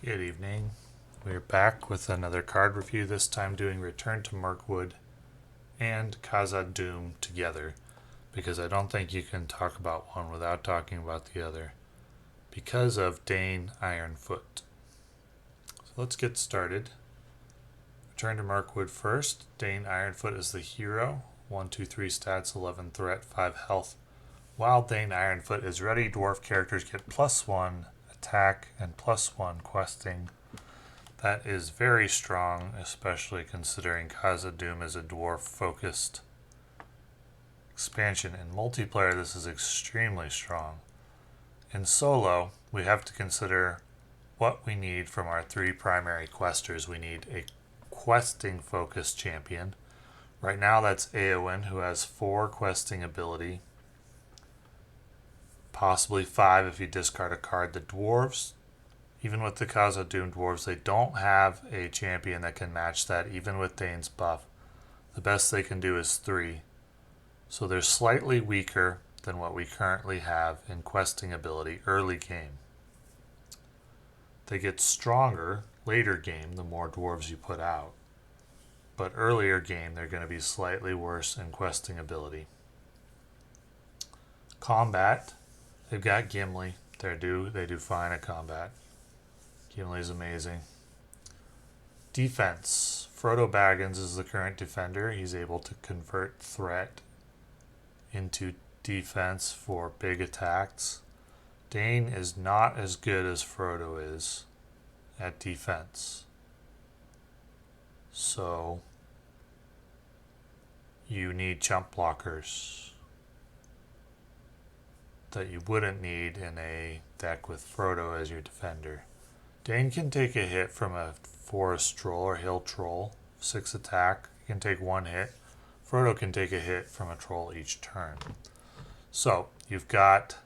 Good evening. We're back with another card review, this time doing Return to Mirkwood and Khazad-Dum together, because I don't think you can talk about one without talking about the other, because of Dane Ironfoot. So let's get started. Return to Mirkwood first. Dane Ironfoot is the hero. 1, 2, 3 stats, 11 threat, 5 health. While Dane Ironfoot is ready, dwarf characters get +1 attack and +1 questing. That is very strong, especially considering Khazad-Dum is a dwarf-focused expansion. In multiplayer, this is extremely strong. In solo, we have to consider what we need from our 3 primary questers. We need a questing-focused champion. Right now, that's Eowyn, who has 4 questing ability, possibly 5 if you discard a card. The dwarves, even with the Khazad-Dum dwarves, they don't have a champion that can match that, even with Dane's buff. The best they can do is 3. So they're slightly weaker than what we currently have in questing ability early game. They get stronger later game the more dwarves you put out. But earlier game, they're going to be slightly worse in questing ability. Combat, they've got Gimli. They do fine at combat. Gimli's amazing. Defense. Frodo Baggins is the current defender. He's able to convert threat into defense for big attacks. Dane is not as good as Frodo is at defense. So you need chump blockers that you wouldn't need in a deck with Frodo as your defender. Dane can take a hit from a forest troll or hill troll, 6 attack. He can take 1 hit. Frodo can take a hit from a troll each turn. So you've got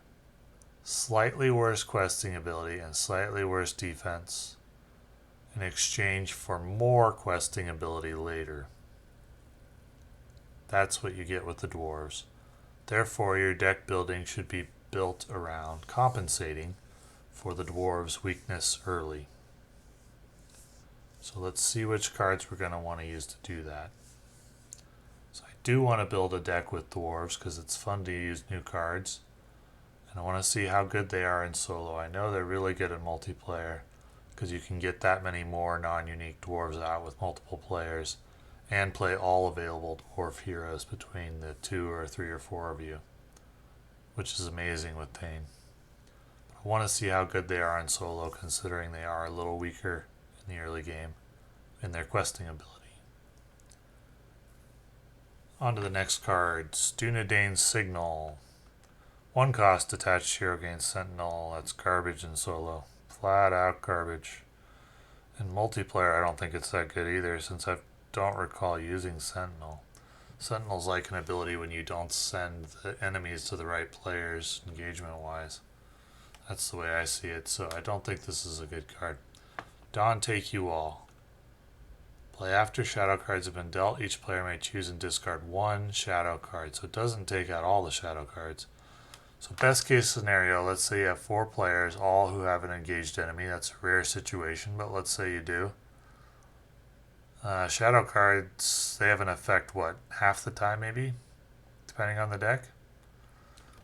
slightly worse questing ability and slightly worse defense in exchange for more questing ability later. That's what you get with the dwarves. Therefore, your deck building should be built around compensating for the dwarves' weakness early. So let's see which cards we're going to want to use to do that. So I do want to build a deck with dwarves because it's fun to use new cards. And I want to see how good they are in solo. I know they're really good in multiplayer because you can get that many more non-unique dwarves out with multiple players and play all available dwarf heroes between the 2 or 3 or 4 of you, which is amazing with Dane. I want to see how good they are in solo, considering they are a little weaker in the early game in their questing ability. On to the next cards. Dunedain's Signal. 1 cost attached hero gains Sentinel. That's garbage in solo. Flat out garbage. In multiplayer, I don't think it's that good either, since I don't recall using Sentinel. Sentinel's like an ability when you don't send the enemies to the right players, engagement-wise. That's the way I see it, so I don't think this is a good card. Dawn Take You All. Play after shadow cards have been dealt. Each player may choose and discard 1 shadow card, so it doesn't take out all the shadow cards. So best case scenario, let's say you have 4 players, all who have an engaged enemy. That's a rare situation, but let's say you do. Shadow cards, they have an effect, half the time maybe? Depending on the deck.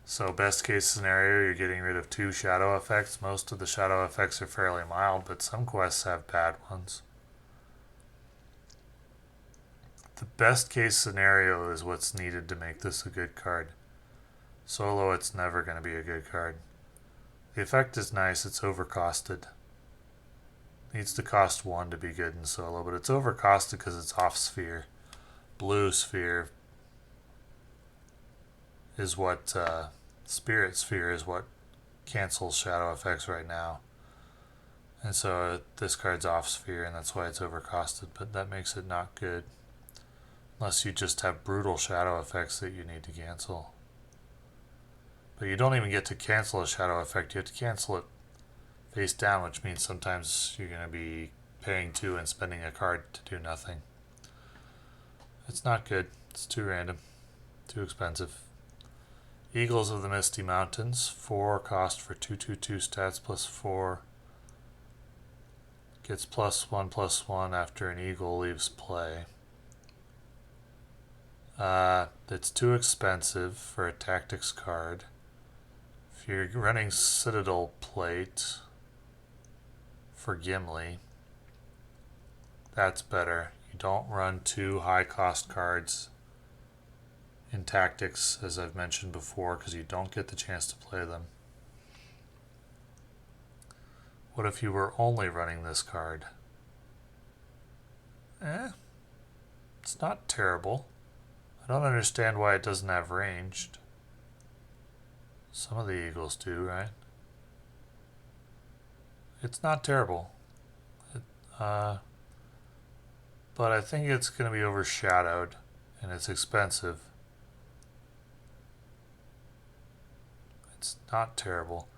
So best case scenario, you're getting rid of 2 shadow effects. Most of the shadow effects are fairly mild, but some quests have bad ones. The best case scenario is what's needed to make this a good card. Solo, it's never going to be a good card. The effect is nice, it's overcosted. Needs to cost 1 to be good in solo, but it's overcosted because it's off sphere. Blue sphere is what Spirit Sphere is what cancels shadow effects right now. And so this card's off sphere, and that's why it's overcosted, but that makes it not good. Unless you just have brutal shadow effects that you need to cancel. But you don't even get to cancel a shadow effect, you have to cancel it face down, which means sometimes you're going to be paying 2 and spending a card to do nothing. It's not good. It's too random. Too expensive. Eagles of the Misty Mountains, 4 cost for 2/2/2 stats plus 4 Gets +1/+1 after an eagle leaves play. It's too expensive for a tactics card. If you're running Citadel Plate for Gimli, that's better. You don't run two high cost cards in tactics, as I've mentioned before, because you don't get the chance to play them. What if you were only running this card? It's not terrible. I don't understand why it doesn't have ranged. Some of the eagles do, right? It's not terrible. But I think it's going to be overshadowed, and it's expensive. It's not terrible.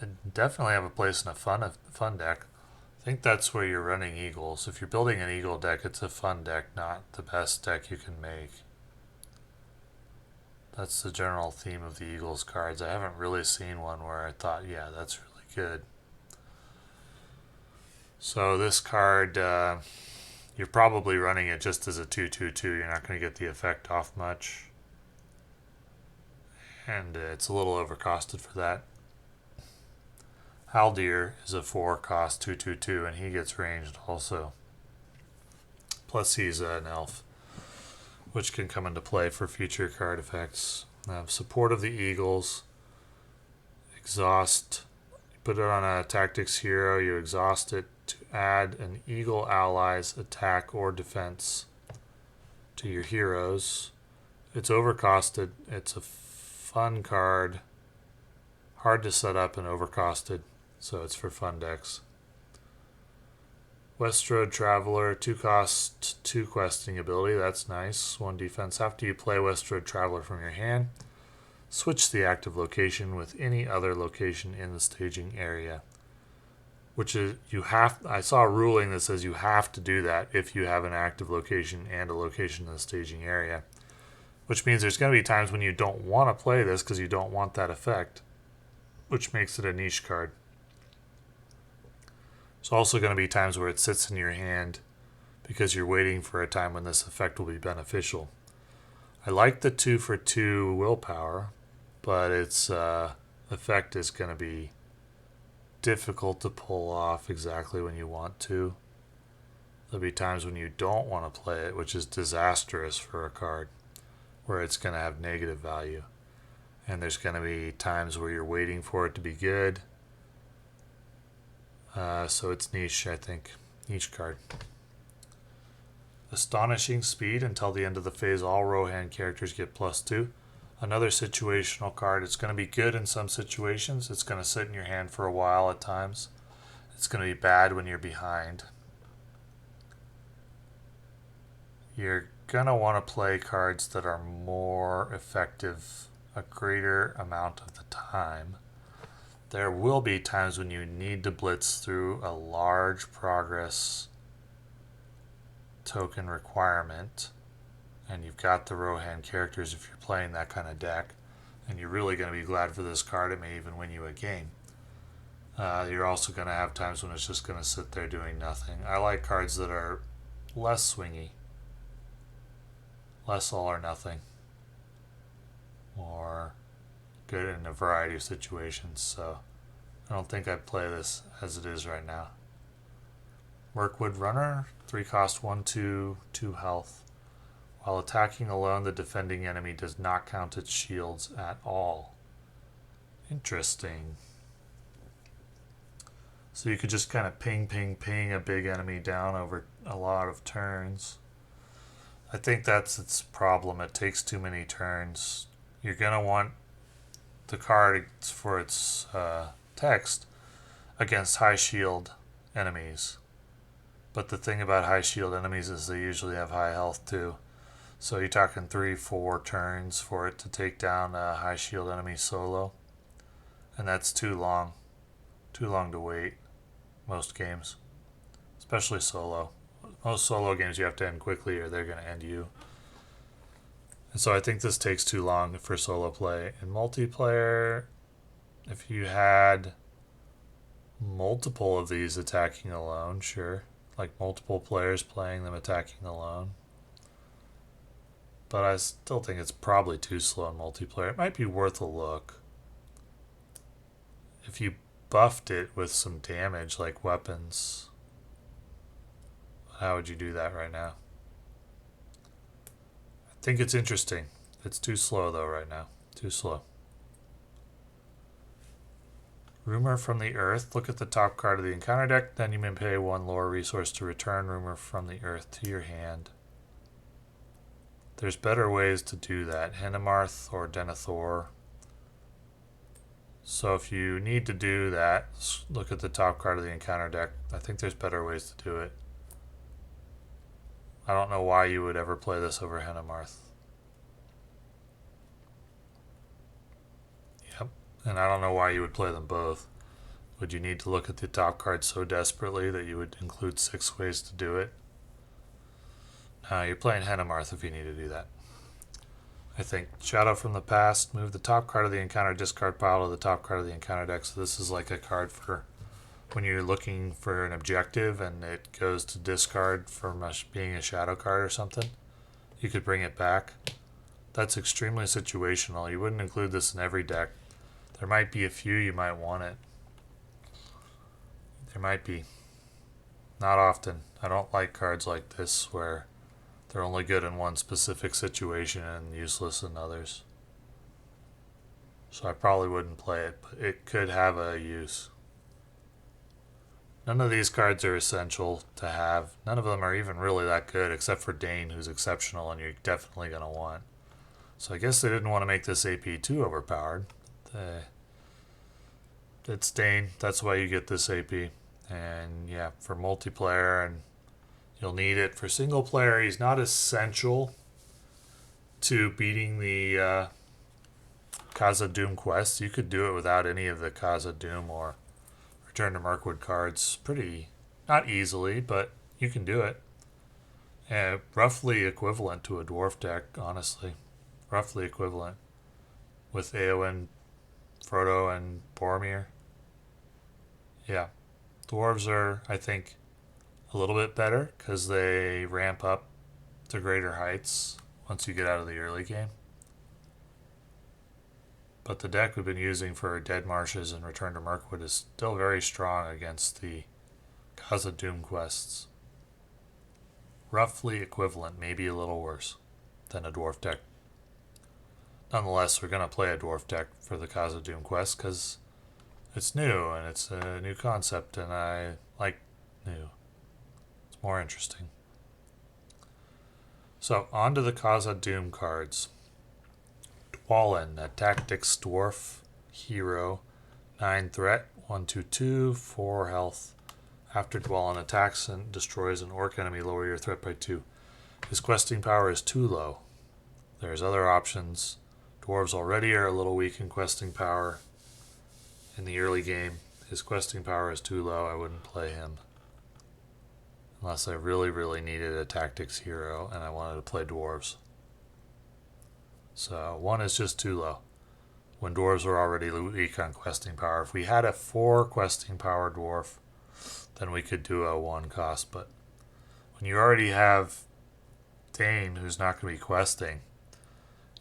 It definitely have a place in a fun deck. I think that's where you're running eagles. If you're building an eagle deck, it's a fun deck, not the best deck you can make. That's the general theme of the Eagles cards. I haven't really seen one where I thought, yeah, that's really good. So this card, you're probably running it just as a 2/2/2. You're not going to get the effect off much. And it's a little overcosted for that. Haldir is a 4-cost 2/2/2, and he gets ranged also. Plus he's an elf, which can come into play for future card effects. Support of the Eagles. Exhaust. You put it on a tactics hero, you exhaust it to add an Eagle ally's attack or defense to your heroes. It's overcosted. It's a fun card. Hard to set up and overcosted, so it's for fun decks. Westroad Traveler, 2-cost, 2 questing ability. That's nice. 1 defense. After you play Westroad Traveler from your hand, switch the active location with any other location in the staging area. Which is, I saw a ruling that says you have to do that if you have an active location and a location in the staging area. Which means there's going to be times when you don't want to play this because you don't want that effect, which makes it a niche card. There's also going to be times where it sits in your hand because you're waiting for a time when this effect will be beneficial. I like the 2-for-2 willpower, but its effect is going to be difficult to pull off exactly when you want to. There'll be times when you don't want to play it, which is disastrous for a card, where it's going to have negative value. And there's going to be times where you're waiting for it to be good. So it's niche, I think. Niche card. Astonishing Speed. Until the end of the phase, all Rohan characters get +2. Another situational card. It's going to be good in some situations. It's going to sit in your hand for a while at times. It's going to be bad when you're behind. You're going to want to play cards that are more effective a greater amount of the time. There will be times when you need to blitz through a large progress token requirement, and you've got the Rohan characters if you're playing that kind of deck, and you're really going to be glad for this card. It may even win you a game. You're also going to have times when it's just going to sit there doing nothing. I like cards that are less swingy, less all or nothing, or good in a variety of situations. So I don't think I'd play this as it is right now. Mirkwood Runner, 3-cost, 1/2, 2 health. While attacking alone, the defending enemy does not count its shields at all. Interesting. So you could just kind of ping, ping, ping a big enemy down over a lot of turns. I think that's its problem. It takes too many turns. You're going to want the card for its text against high shield enemies. But the thing about high shield enemies is they usually have high health too. So you're talking 3-4 turns for it to take down a high shield enemy solo. And that's too long. Too long to wait. Most games. Especially solo. Most solo games you have to end quickly or they're going to end you. And so I think this takes too long for solo play. In multiplayer, if you had multiple of these attacking alone, sure. Like multiple players playing them attacking alone. But I still think it's probably too slow in multiplayer. It might be worth a look. If you buffed it with some damage like weapons, how would you do that right now? I think it's interesting. It's too slow though right now. Too slow. Rumor from the Earth. Look at the top card of the encounter deck. Then you may pay one lore resource to return Rumor from the Earth to your hand. There's better ways to do that. Henemarth or Denethor. So if you need to do that, look at the top card of the encounter deck. I think there's better ways to do it. I don't know why you would ever play this over Henemarth. Yep. And I don't know why you would play them both. Would you need to look at the top card so desperately that you would include 6 ways to do it? No, you're playing Henemarth if you need to do that. I think Shadow from the Past, move the top card of the encounter discard pile to the top card of the encounter deck. So this is like a card for when you're looking for an objective and it goes to discard from being a shadow card or something. You could bring it back. That's extremely situational. You wouldn't include this in every deck. There might be a few you might want it. There might be. Not often. I don't like cards like this where they're only good in one specific situation and useless in others. So I probably wouldn't play it, but it could have a use. None of these cards are essential to have. None of them are even really that good, except for Dane, who's exceptional and you're definitely going to want. So I guess they didn't want to make this AP too overpowered. It's Dane. That's why you get this AP. And yeah, for multiplayer, and you'll need it. For single player, he's not essential to beating the Khazad-Dum quest. You could do it without any of the Khazad-Dum or Return to Mirkwood cards pretty, not easily, but you can do it. Roughly equivalent to a dwarf deck, honestly. Roughly equivalent with Eowyn, Frodo, and Boromir. Yeah. Dwarves are, I think, a little bit better because they ramp up to greater heights once you get out of the early game. But the deck we've been using for Dead Marshes and Return to Mirkwood is still very strong against the Khazad-Dum quests. Roughly equivalent, maybe a little worse than a dwarf deck. Nonetheless, we're going to play a dwarf deck for the Khazad-Dum quest because it's new and it's a new concept and I like new. It's more interesting. So, on to the Khazad-Dum cards. Dwalin, a tactics dwarf hero, 9 threat, 1/2/2, 4 health. After Dwalin attacks and destroys an orc enemy, lower your threat by 2. His questing power is too low. There's other options. Dwarves already are a little weak in questing power. In the early game, his questing power is too low. I wouldn't play him. Unless I really, really needed a tactics hero and I wanted to play dwarves. So 1 is just too low. When dwarves were already weak on questing power. If we had a 4 questing power dwarf, then we could do a 1 cost. But when you already have Dane, who's not going to be questing,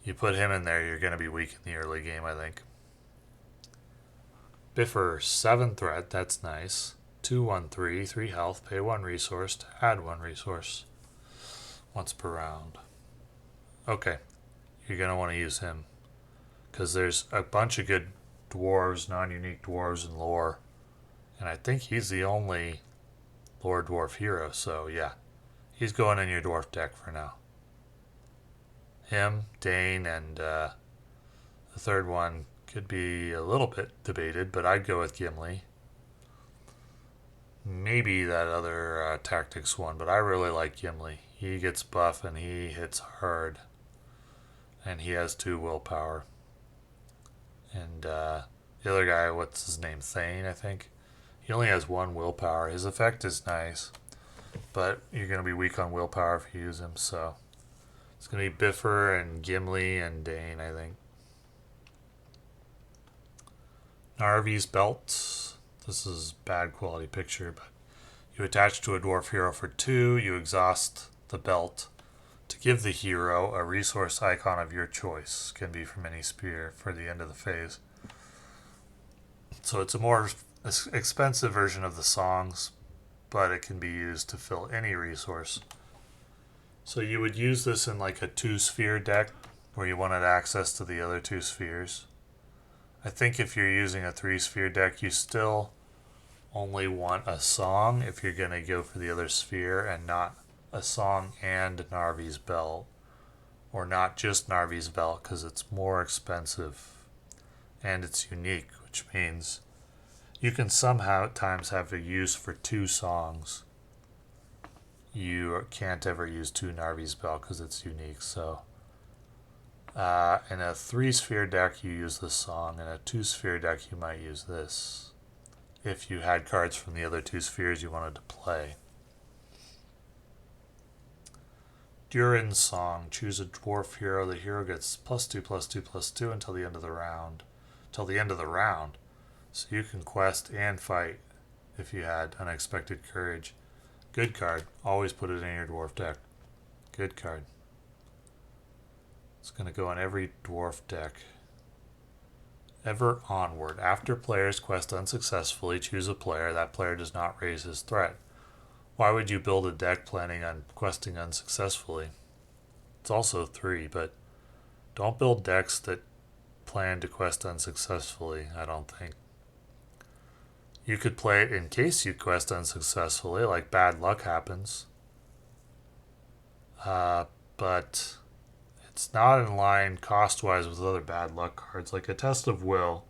you put him in there, you're going to be weak in the early game, I think. Biffer, 7 threat, that's nice. 2/1/3, 3 health, pay 1 resource to add 1 resource once per round. Okay, you're going to want to use him because there's a bunch of good dwarves, non-unique dwarves in lore, and I think he's the only lore dwarf hero, so yeah, he's going in your dwarf deck for now. Him, Dane, and the third one could be a little bit debated, but I'd go with Gimli. Maybe that other tactics one, but I really like Gimli. He gets buff and he hits hard. And he has 2 willpower. And the other guy, what's his name? Thane, I think. He only has 1 willpower. His effect is nice, but you're going to be weak on willpower if you use him, so it's going to be Biffer and Gimli and Dane, I think. Narvi's Belt, This is bad quality picture, but you attach to a dwarf hero for 2. You exhaust the belt to give the hero a resource icon of your choice. Can be from any sphere for the end of the phase. So it's a more expensive version of the songs, but it can be used to fill any resource. So you would use this in like a 2-sphere deck where you wanted access to the other 2 spheres. I think if you're using a 3-sphere deck, you still only want a song if you're going to go for the other sphere, and not a song and Narvi's belt, or not just Narvi's belt, because it's more expensive and it's unique, which means you can somehow at times have a use for 2 songs. You can't ever use 2 Narvi's belt because it's unique. So in a 3-sphere deck you use this song. In a 2-sphere deck you might use this if you had cards from the other 2 spheres you wanted to play. Durin's Song. Choose a dwarf hero. The hero gets +2/+2/+2 until the end of the round. So you can quest and fight if you had Unexpected Courage. Good card. Always put it in your dwarf deck. Good card. It's going to go in every dwarf deck. Ever Onward. After players quest unsuccessfully, choose a player. That player does not raise his threat. Why would you build a deck planning on questing unsuccessfully? It's also 3, but don't build decks that plan to quest unsuccessfully, I don't think. You could play it in case you quest unsuccessfully, like bad luck happens. But it's not in line cost-wise with other bad luck cards. Like a Test of Will,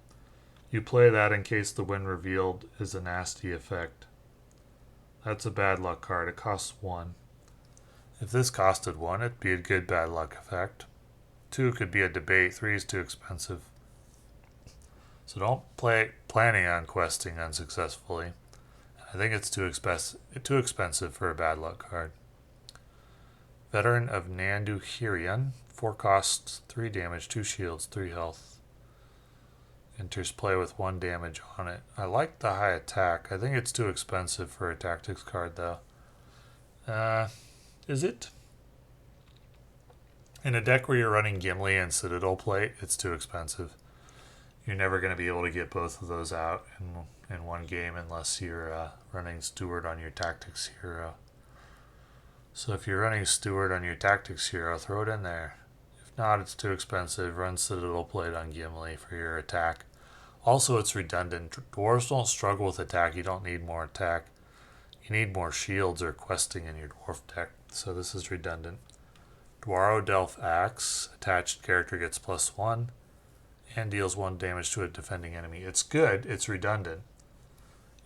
you play that in case the win revealed is a nasty effect. That's a bad luck card. It costs 1. If this costed 1, it'd be a good bad luck effect. 2 could be a debate. 3 is too expensive. So don't play planning on questing unsuccessfully. I think it's too expensive for a bad luck card. Veteran of Nandu-Hirion. 4 costs, 3 damage, 2 shields, 3 health. Enters play with 1 damage on it. I like the high attack. I think it's too expensive for a tactics card though. Is it? In a deck where you're running Gimli and Citadel Plate, it's too expensive. You're never going to be able to get both of those out in one game unless you're running Steward on your Tactics hero. So if you're running Steward on your Tactics hero, throw it in there. If not, it's too expensive. Run Citadel Plate on Gimli for your attack. Also, it's redundant. Dwarves don't struggle with attack. You don't need more attack. You need more shields or questing in your dwarf deck. So this is redundant. Dwaro Delph Axe. Attached character gets +1. And deals 1 damage to a defending enemy. It's good. It's redundant.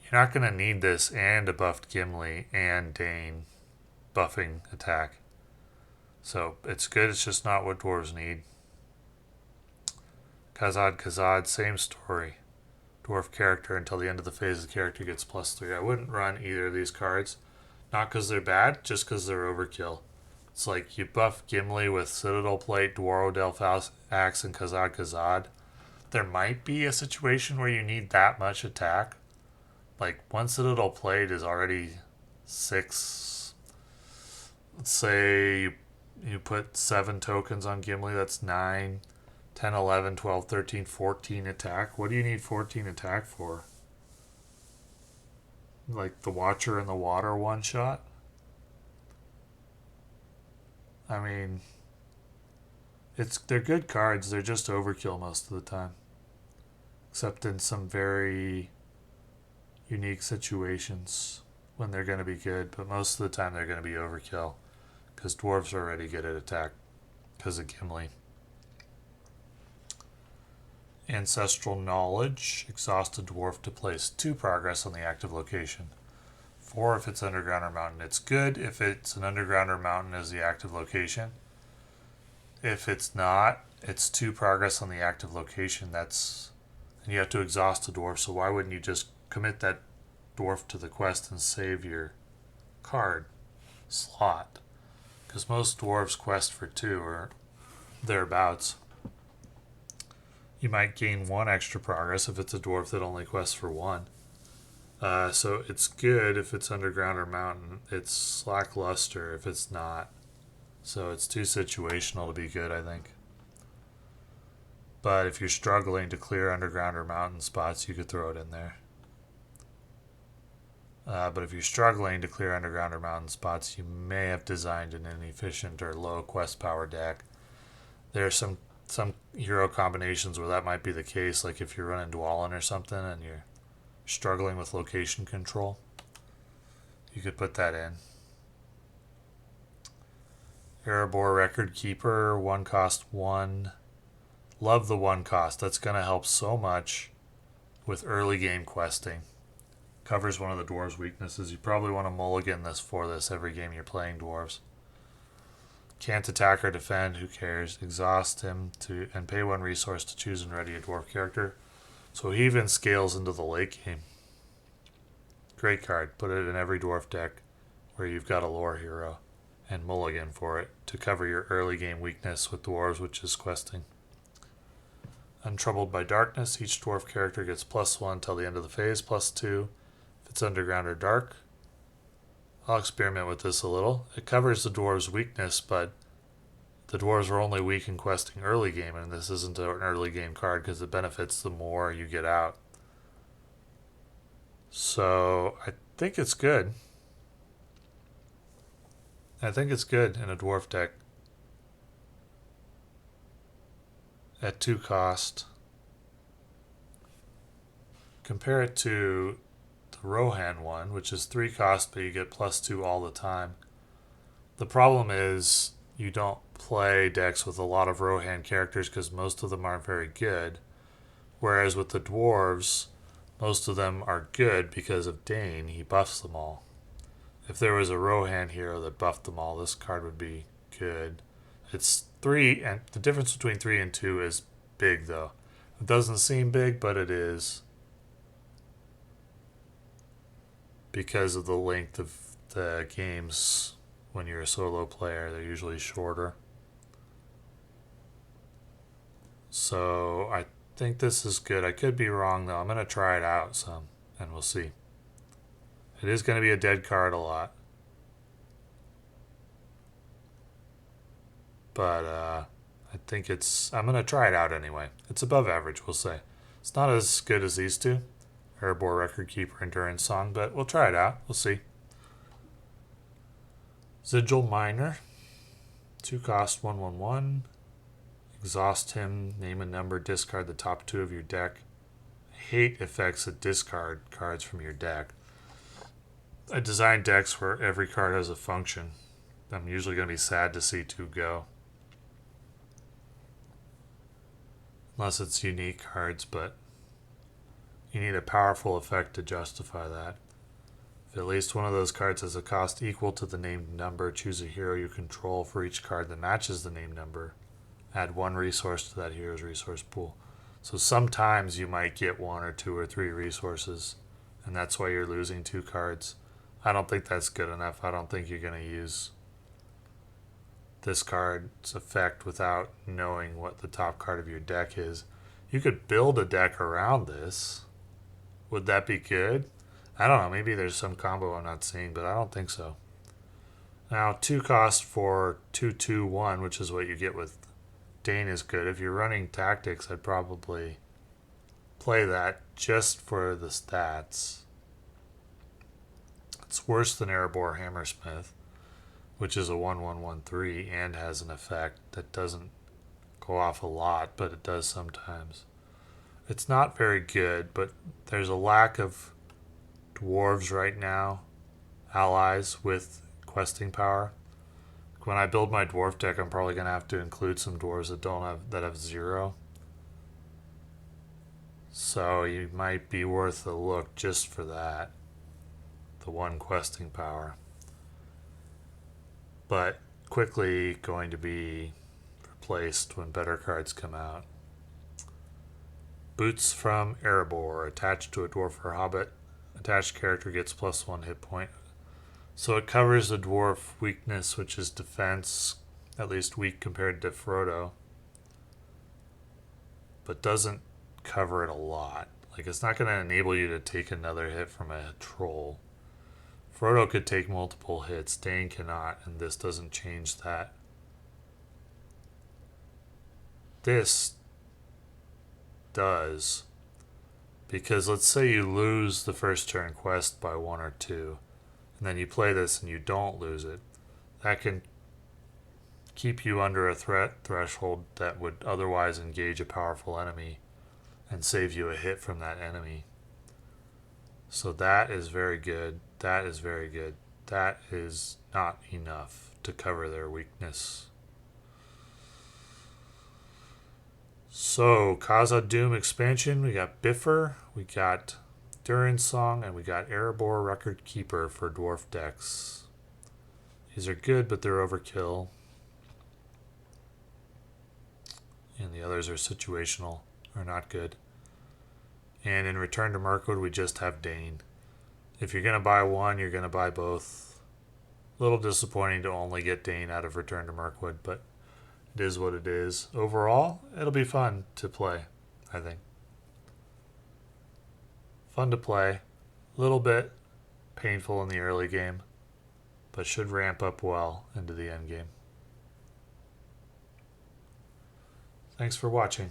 You're not going to need this and a buffed Gimli and Dane buffing attack. So it's good. It's just not what dwarves need. Kazad, same story. Dwarf character until the end of the phase. The character gets +3. I wouldn't run either of these cards. Not because they're bad, just because they're overkill. It's like you buff Gimli with Citadel Plate, Dwaro Delph Axe, and Khazad. There might be a situation where you need that much attack. Like, one Citadel Plate is already 6. Let's say you put 7 tokens on Gimli, that's 9, 10, 11, 12, 13, 14 attack. What do you need 14 attack for? Like the Watcher in the Water one-shot? I mean, they're good cards. They're just overkill most of the time. Except in some very unique situations when they're going to be good. But most of the time they're going to be overkill. Because dwarves are already good at attack. Because of Gimli. Ancestral Knowledge. Exhaust a dwarf to place 2 progress on the active location. 4 if it's underground or mountain. It's good if it's an underground or mountain as the active location. If it's not, it's 2 progress on the active location. And you have to exhaust a dwarf, so why wouldn't you just commit that dwarf to the quest and save your card slot? Because most dwarves quest for 2 or thereabouts. You might gain 1 extra progress if it's a dwarf that only quests for 1. So it's good if it's underground or mountain. It's lackluster if it's not. So it's too situational to be good, I think. But if you're struggling to clear underground or mountain spots, you could throw it in there. But if you're struggling to clear underground or mountain spots, you may have designed an inefficient or low quest power deck. There are some hero combinations where that might be the case, like if you're running Dwalin or something and you're struggling with location control, you could put that in. Erebor Record Keeper, 1 cost 1. Love the 1 cost. That's going to help so much with early game questing. Covers one of the dwarves' weaknesses. You probably want to mulligan this every game you're playing dwarves. Can't attack or defend, who cares? Exhaust him and pay 1 resource to choose and ready a dwarf character. So he even scales into the late game. Great card. Put it in every dwarf deck where you've got a lore hero and mulligan for it to cover your early game weakness with dwarves, which is questing. Untroubled by Darkness. Each dwarf character gets +1 till the end of the phase, +2 if it's underground or dark. I'll experiment with this a little. It covers the dwarves' weakness, but the dwarves are only weak in questing early game, and this isn't an early game card because it benefits the more you get out. So I think it's good. I think it's good in a dwarf deck. At 2 cost. Compare it to the Rohan one, which is 3 cost, but you get +2 all the time. The problem is you don't play decks with a lot of Rohan characters because most of them aren't very good. Whereas with the dwarves, most of them are good because of Dane. He buffs them all. If there was a Rohan hero that buffed them all, this card would be good. It's 3, and the difference between 3 and 2 is big, though. It doesn't seem big, but it is. Because of the length of the games when you're a solo player, they're usually shorter. So I think this is good. I could be wrong, though. I'm going to try it out some, and we'll see. It is going to be a dead card a lot. But I think I'm going to try it out anyway. It's above average, we'll say. It's not as good as these two. Erebor Record Keeper, Endurance Song, but we'll try it out. We'll see. Sigil Miner. 2 cost, 1/1/1. Exhaust him, name a number, discard the top 2 of your deck. I hate effects that discard cards from your deck. I design decks where every card has a function. I'm usually going to be sad to see 2 go. Unless it's unique cards, but you need a powerful effect to justify that. If at least one of those cards has a cost equal to the named number, choose a hero you control for each card that matches the named number. Add 1 resource to that hero's resource pool. So sometimes you might get 1 or 2 or 3 resources, and that's why you're losing 2 cards. I don't think that's good enough. I don't think you're going to use this card's effect without knowing what the top card of your deck is. You could build a deck around this. Would that be good? I don't know. Maybe there's some combo I'm not seeing, but I don't think so. Now, 2 cost for 2/2/1, which is what you get with Dane, is good. If you're running tactics, I'd probably play that just for the stats. It's worse than Erebor Hammersmith, which is a 1/1/1/3 and has an effect that doesn't go off a lot, but it does sometimes. It's not very good, but there's a lack of dwarves right now, allies with questing power. When I build my dwarf deck, I'm probably going to have to include some dwarves that have 0. So you might be worth a look just for that. The 1 questing power. But quickly going to be replaced when better cards come out. Boots from Erebor. Attached to a dwarf or hobbit. Attached character gets +1 hit point. So it covers the dwarf weakness, which is defense, at least weak compared to Frodo, but doesn't cover it a lot. Like, it's not going to enable you to take another hit from a troll. Frodo could take multiple hits. Dane cannot, and this doesn't change that. This does. Because let's say you lose the first turn quest by 1 or 2, and then you play this and you don't lose it. That can keep you under a threat threshold that would otherwise engage a powerful enemy and save you a hit from that enemy. So that is very good. That is very good. That is not enough to cover their weakness. So, Khazad-Dum expansion, we got Biffer, we got Durin Song, and we got Erebor Record Keeper for Dwarf decks. These are good, but they're overkill. And the others are situational, or not good. And in Return to Mirkwood, we just have Dane. If you're going to buy one, you're going to buy both. A little disappointing to only get Dane out of Return to Mirkwood, but it is what it is. Overall, it'll be fun to play, I think. Fun to play. A little bit painful in the early game, but should ramp up well into the end game. Thanks for watching.